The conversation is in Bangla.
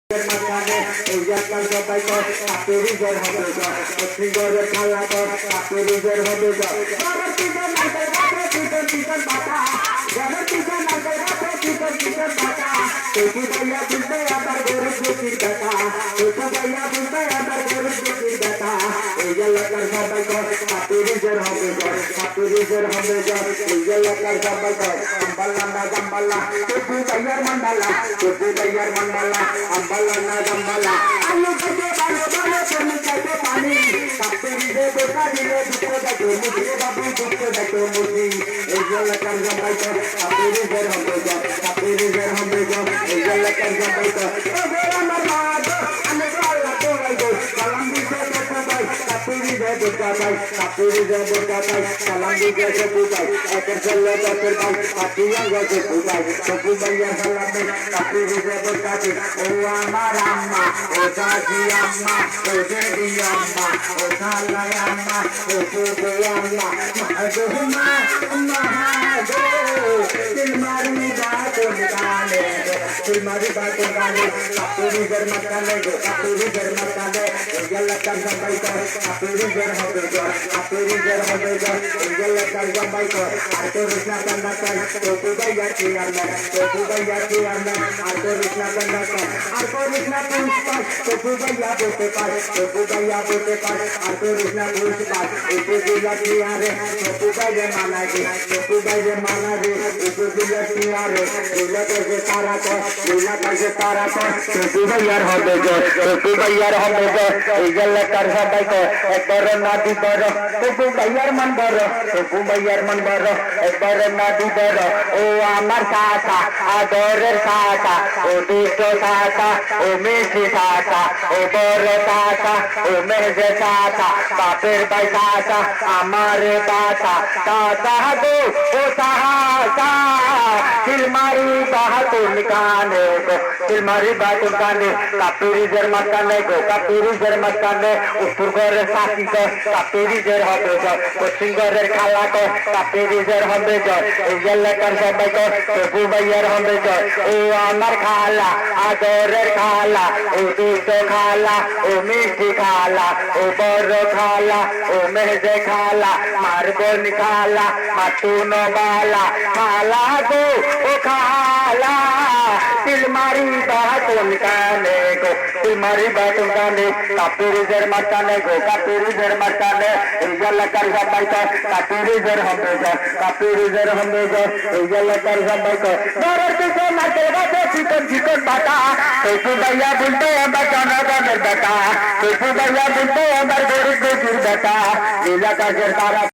মাঝখানে এই যাত্রা সবাই কাপুরিজের হবে সিঙ্গরের খেলা কাপুরিজের হবে ভাইয়া বুঝতে আবার গরিব দুঃখীর বেটা ভাইয়া বুঝতে আবার গরিব দুঃখীর বেটা এই এলাকার সবাই কাপুরিজের হবে কাপুরিজের হবে এই এলাকার সবাই আম্বাল্লা না জাম্বাল্লা ভাইয়ার মন্ডালা ভাইয়ার মন্ডালা আম্বাল্লা না জাম্বাল্লা আলু খেতে ভালো ভালো তুমি খেতে পানি কাপুরিজে বোকা দিলে দুটো দেখো মুখে বাবু দুটো দেখো মুখি এই এলাকার সবাই কাপুরিজের হবে কাপুরিজের হবে এই এলাকার সবাই আমার মা আমি আল্লাহ তোরাই গো সালাম দিতে ভাই কাপুরিজে বোকা ভাই কাপুরিজে বোকা ভাই সালাম দিতে ভাই একের চলে দশের ভাই কাপুরিয়া গেছে ভাই সবু ভাইয়া সালাম দে কাপুরিজে বোকা ভাই ও আমার আম্মা ও দাদি আম্মা ও দেবী আম্মা ও খালাই আম্মা ও ফুফু আম্মা মা গো तुम्हारी बात गाने कापुरिजर मकाने गो कापुरिजर मकाने एलकर जबाई को कापुरिजर হবে গো कापुरिजर হবে গো एलकर जबाई को आतो रचना करना कर तो भाईया की आना तो भाईया की आना आतो रचना करना कर आतो रचना पुष्पा तो भाईया बोलते पार तो भाईया बोलते पार आतो रचना पुष्पा तो भाईया की आरे तो भाईया माना दे तो भाईया माना दे तो भाईया की आरे लीला कैसे तारा को लीला कैसे तारा को तो भाईया হবে গো তো ভাইয়ার হবে গো এই এলাকার সবাই কো একবার না দিবার তো ভাইয়ার মন বড় তো ভাইয়ার মন বড় একবার না দিবার ও আমার কাকা আদরের কাকা ও দুষ্ট কাকা ও মিষ্টি কাকা ও বড় কাকা ও মেজে কাকা বাপের ভাই কাকা আমার কাকা কাকা গো ও কাকা तिलमारी बातुन काने गो तिलमारी बातुन काने कापुरिजर मकाने गो कापुरिजर मकाने उपरगरे साथी को कापुरिजर হবে গো পশ্চিমগরের খালা को कापुरिजर হবে গো এই এলাকার সবাই को প্রভু ভাইয়ার হবে গো ও আমার খালা আদরের খালা ও দুষ্ট খালা ও মিষ্টি খালা ও বড় খালা ও মেজে খালা মারবন খালা মাতুন বালা খালা গো ओ खाला तिलमारी बातुन काने गो तिलमारी बातुन काने कापुरिजर मकाने गो कापुरिजर मकाने एलकर सबाई को कापुरिजर হবে গো कापुरिजर হবে গো एलकर सबाई को दरर के नाचे गाते चिकन चिकन बाटा तो भैया बोलते अबर जाना जाने बेटा तो भैया बोलते अबर गोरी गोरी बेटा लीला का तारा